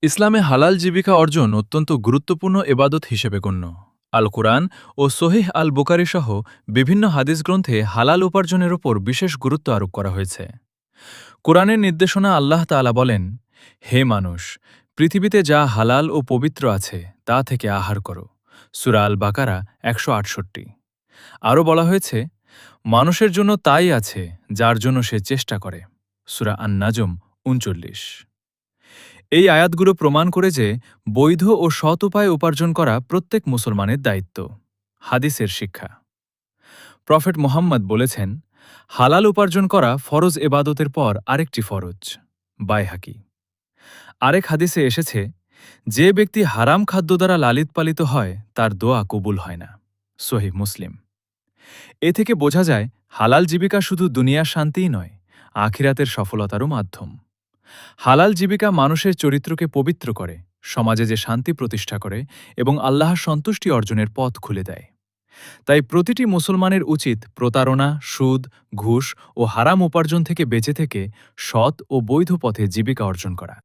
ইসলামে হালাল জীবিকা অর্জন অত্যন্ত গুরুত্বপূর্ণ এবাদত হিসেবে গণ্য। আল কুরআন ও সহিহ আল বুকারি সহ বিভিন্ন হাদিস গ্রন্থে হালাল উপার্জনের ওপর বিশেষ গুরুত্ব আরোপ করা হয়েছে। কুরআনের নির্দেশনা আল্লাহ তাআলা বলেন, হে মানুষ, পৃথিবীতে যা হালাল ও পবিত্র আছে তা থেকে আহার করো। সূরা আল বাকারা ১৬৮। আরও বলা হয়েছে, মানুষের জন্য তাই আছে যার জন্য সে চেষ্টা করে। সূরা আন নাজম ৩৯। এই আয়াতগুলো প্রমাণ করে যে বৈধ ও সৎ উপায়ে উপার্জন করা প্রত্যেক মুসলমানের দায়িত্ব। হাদিসের শিক্ষা। প্রফেট মুহাম্মদ বলেছেন, হালাল উপার্জন করা ফরজ এবাদতের পর আরেকটি ফরজ। বাইহাকি। আরেক হাদিসে এসেছে, যে ব্যক্তি হারাম খাদ্য দ্বারা লালিত পালিত হয় তার দোয়া কবুল হয় না। সহিহ মুসলিম। এ থেকে বোঝা যায়, হালাল জীবিকা শুধু দুনিয়ার শান্তিই নয়, আখিরাতের সফলতারও মাধ্যম। হালাল জীবিকা মানুষের চরিত্রকে পবিত্র করে, সমাজে যে শান্তি প্রতিষ্ঠা করে এবং আল্লাহর সন্তুষ্টি অর্জনের পথ খুলে দেয়। তাই প্রতিটি মুসলমানের উচিত প্রতারণা, সুদ, ঘুষ ও হারাম উপার্জন থেকে বেঁচে থেকে সৎ ও বৈধ পথে জীবিকা অর্জন করা।